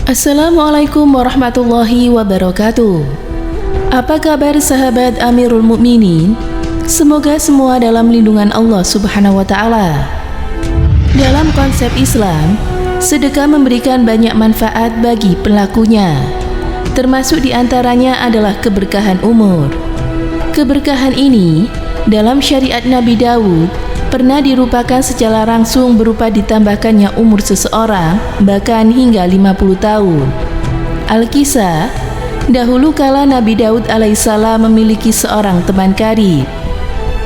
Assalamualaikum warahmatullahi wabarakatuh. Apa kabar sahabat Amirul Mukminin? Semoga semua dalam lindungan Allah Subhanahu wa Ta'ala. Dalam konsep Islam, sedekah memberikan banyak manfaat bagi pelakunya. Termasuk diantaranya adalah keberkahan umur. Keberkahan ini dalam syariat Nabi Daud pernah dirupakan secara langsung berupa ditambahkannya umur seseorang bahkan hingga 50 tahun. Al-Kisah, dahulu kala Nabi Daud alaihissalam memiliki seorang teman karib.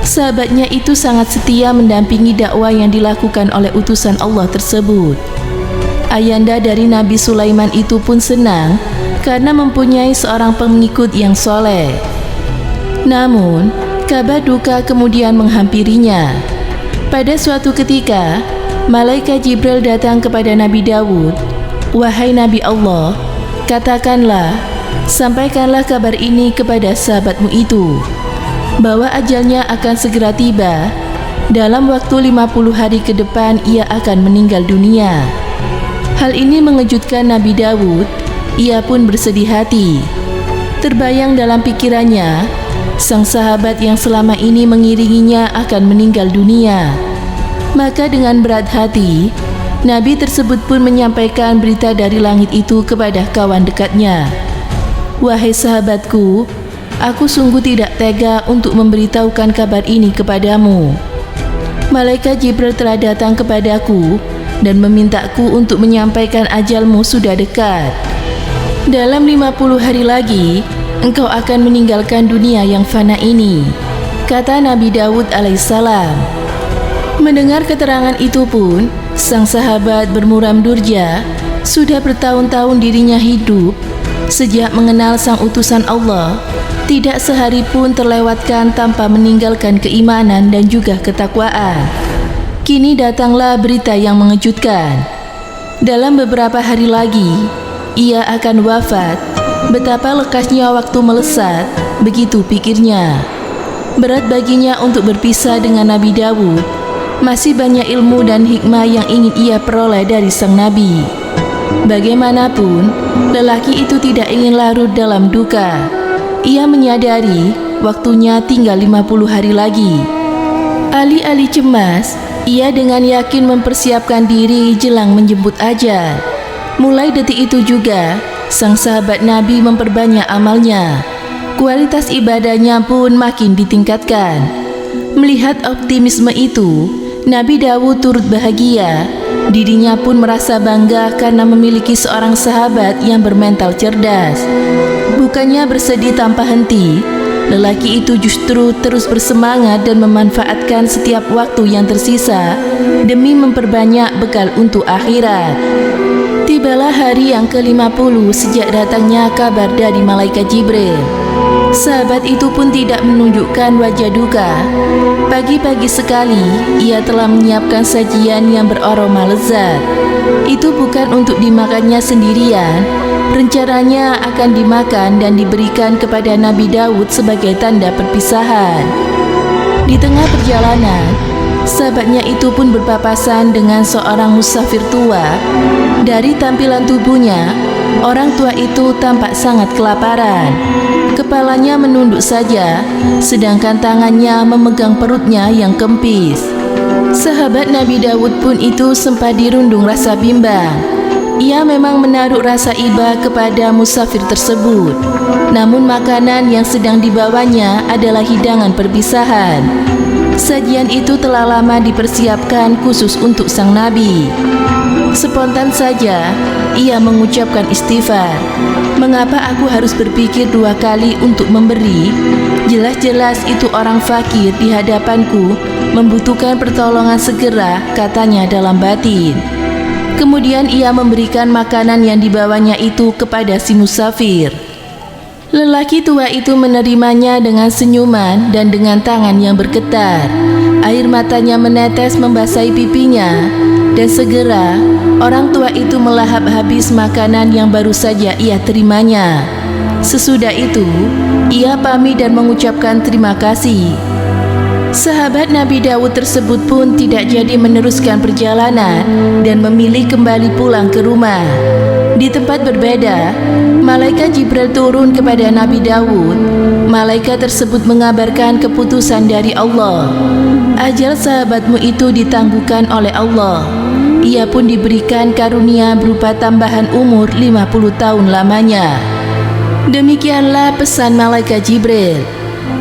Sahabatnya itu sangat setia mendampingi dakwah yang dilakukan oleh utusan Allah tersebut. Ayanda dari Nabi Sulaiman itu pun senang karena mempunyai seorang pengikut yang soleh. Namun, kabar duka kemudian menghampirinya. Pada suatu ketika, malaikat Jibril datang kepada Nabi Daud. "Wahai Nabi Allah, katakanlah, sampaikanlah kabar ini kepada sahabatmu itu, bahwa ajalnya akan segera tiba. Dalam waktu 50 hari ke depan ia akan meninggal dunia." Hal ini mengejutkan Nabi Daud. Ia pun bersedih hati. Terbayang dalam pikirannya, sang sahabat yang selama ini mengiringinya akan meninggal dunia. Maka dengan berat hati, Nabi tersebut pun menyampaikan berita dari langit itu kepada kawan dekatnya. "Wahai sahabatku, aku sungguh tidak tega untuk memberitahukan kabar ini kepadamu. Malaikat Jibril telah datang kepadaku dan memintaku untuk menyampaikan ajalmu sudah dekat. Dalam 50 hari lagi, engkau akan meninggalkan dunia yang fana ini," kata Nabi Daud alaihissalam. Mendengar keterangan itu pun, sang sahabat bermuram durja. Sudah bertahun-tahun dirinya hidup. Sejak mengenal sang utusan Allah, tidak sehari pun terlewatkan tanpa meninggalkan keimanan dan juga ketakwaan. Kini datanglah berita yang mengejutkan. Dalam beberapa hari lagi, ia akan wafat. Betapa lekasnya waktu melesat, begitu pikirnya. Berat baginya untuk berpisah dengan Nabi Daud. Masih banyak ilmu dan hikmah yang ingin ia peroleh dari sang Nabi. Bagaimanapun, lelaki itu tidak ingin larut dalam duka. Ia menyadari waktunya tinggal 50 hari lagi. Alih-alih cemas, ia dengan yakin mempersiapkan diri jelang menjemput ajal. Mulai detik itu juga, sang sahabat Nabi memperbanyak amalnya. Kualitas ibadahnya pun makin ditingkatkan. Melihat optimisme itu, Nabi Daud turut bahagia. Dirinya pun merasa bangga karena memiliki seorang sahabat yang bermental cerdas. Bukannya bersedih tanpa henti, lelaki itu justru terus bersemangat dan memanfaatkan setiap waktu yang tersisa demi memperbanyak bekal untuk akhirat. Tibalah hari yang ke-50 sejak datangnya kabar dari malaikat Jibril. Sahabat itu pun tidak menunjukkan wajah duka. Pagi-pagi sekali, ia telah menyiapkan sajian yang beraroma lezat. Itu bukan untuk dimakannya sendirian. Rencananya akan dimakan dan diberikan kepada Nabi Daud sebagai tanda perpisahan. Di tengah perjalanan, sahabatnya itu pun berpapasan dengan seorang musafir tua. Dari tampilan tubuhnya, orang tua itu tampak sangat kelaparan. Kepalanya menunduk saja, sedangkan tangannya memegang perutnya yang kempis. Sahabat Nabi Daud pun itu sempat dirundung rasa bimbang. Ia memang menaruh rasa iba kepada musafir tersebut. Namun makanan yang sedang dibawanya adalah hidangan perpisahan. Sajian itu telah lama dipersiapkan khusus untuk sang Nabi. Spontan saja, ia mengucapkan istighfar. "Mengapa aku harus berpikir 2 kali untuk memberi? Jelas-jelas itu orang fakir di hadapanku, membutuhkan pertolongan segera," katanya dalam batin. Kemudian ia memberikan makanan yang dibawanya itu kepada si musafir. Lelaki tua itu menerimanya dengan senyuman dan dengan tangan yang bergetar. Air matanya menetes membasahi pipinya. Dan segera, orang tua itu melahap habis makanan yang baru saja ia terimanya. Sesudah itu, ia pamit dan mengucapkan terima kasih. Sahabat Nabi Daud tersebut pun tidak jadi meneruskan perjalanan dan memilih kembali pulang ke rumah. Di tempat berbeda, malaikat Jibril turun kepada Nabi Daud. Malaikat tersebut mengabarkan keputusan dari Allah. Ajal sahabatmu itu ditangguhkan oleh Allah. Ia pun diberikan karunia berupa tambahan umur 50 tahun lamanya. Demikianlah pesan malaikat Jibril.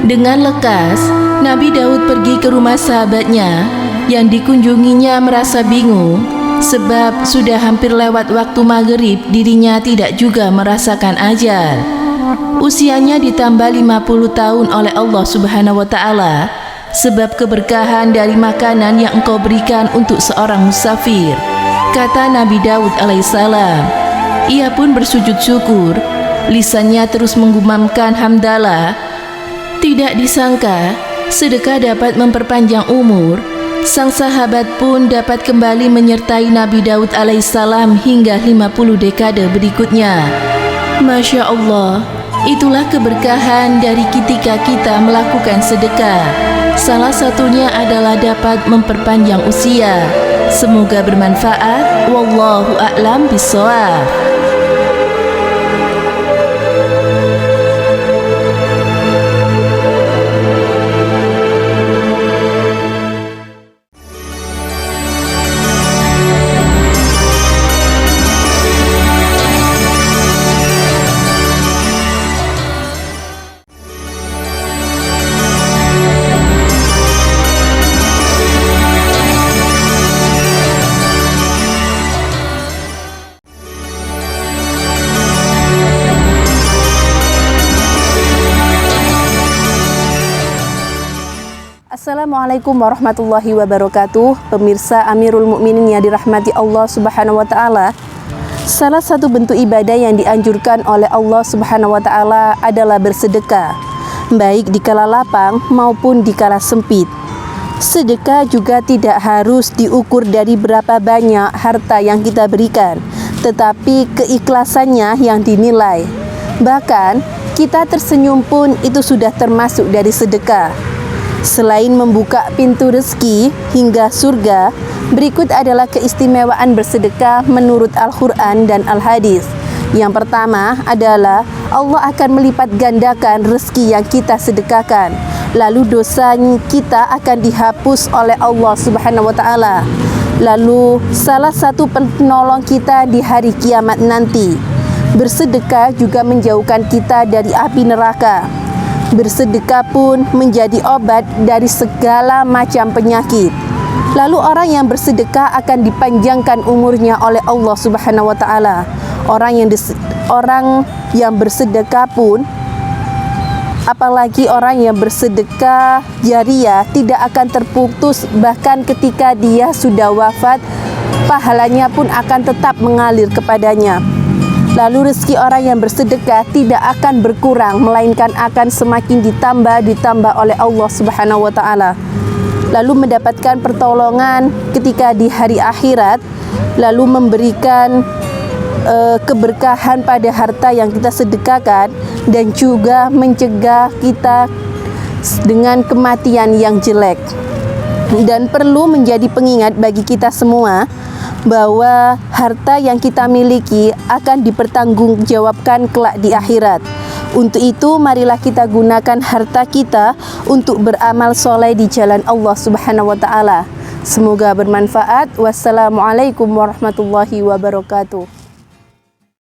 Dengan lekas, Nabi Daud pergi ke rumah sahabatnya. Yang dikunjunginya merasa bingung, sebab sudah hampir lewat waktu maghrib, dirinya tidak juga merasakan ajal. Usianya ditambah 50 tahun oleh Allah Subhanahu wa Ta'ala, sebab keberkahan dari makanan yang engkau berikan untuk seorang musafir, kata Nabi Daud alaihissalam. Ia pun bersujud syukur, lisannya terus menggumamkan hamdalah. Tidak disangka, sedekah dapat memperpanjang umur. Sang sahabat pun dapat kembali menyertai Nabi Daud alaihissalam hingga 50 dekade berikutnya. Masya Allah, itulah keberkahan dari ketika kita melakukan sedekah. Salah satunya adalah dapat memperpanjang usia. Semoga bermanfaat. Wallahu a'lam bishawab. Assalamualaikum warahmatullahi wabarakatuh. Pemirsa Amirul Mukminin yang dirahmati Allah Subhanahu wa Ta'ala, salah satu bentuk ibadah yang dianjurkan oleh Allah Subhanahu wa Ta'ala adalah bersedekah, baik di kala lapang maupun di kala sempit. Sedekah juga tidak harus diukur dari berapa banyak harta yang kita berikan, tetapi keikhlasannya yang dinilai. Bahkan kita tersenyum pun itu sudah termasuk dari sedekah. Selain membuka pintu rezeki hingga surga, berikut adalah keistimewaan bersedekah menurut Al-Quran dan Al-Hadis. Yang pertama adalah Allah akan melipat gandakan rezeki yang kita sedekahkan. Lalu dosa kita akan dihapus oleh Allah Subhanahu wa Ta'ala. Lalu salah satu penolong kita di hari kiamat nanti. Bersedekah juga menjauhkan kita dari api neraka. Bersedekah pun menjadi obat dari segala macam penyakit. Lalu orang yang bersedekah akan dipanjangkan umurnya oleh Allah Subhanahu wa Ta'ala. Orang yang bersedekah pun, apalagi orang yang bersedekah jariah, tidak akan terputus. Bahkan ketika dia sudah wafat, pahalanya pun akan tetap mengalir kepadanya. Lalu rezeki orang yang bersedekah tidak akan berkurang, melainkan akan semakin ditambah oleh Allah Subhanahu wa Ta'ala. Lalu mendapatkan pertolongan ketika di hari akhirat, lalu memberikan keberkahan pada harta yang kita sedekahkan, dan juga mencegah kita dengan kematian yang jelek. Dan perlu menjadi pengingat bagi kita semua bahwa harta yang kita miliki akan dipertanggungjawabkan kelak di akhirat. Untuk itu, marilah kita gunakan harta kita untuk beramal soleh di jalan Allah Subhanahu wa Ta'ala. Semoga bermanfaat. Wassalamualaikum warahmatullahi wabarakatuh.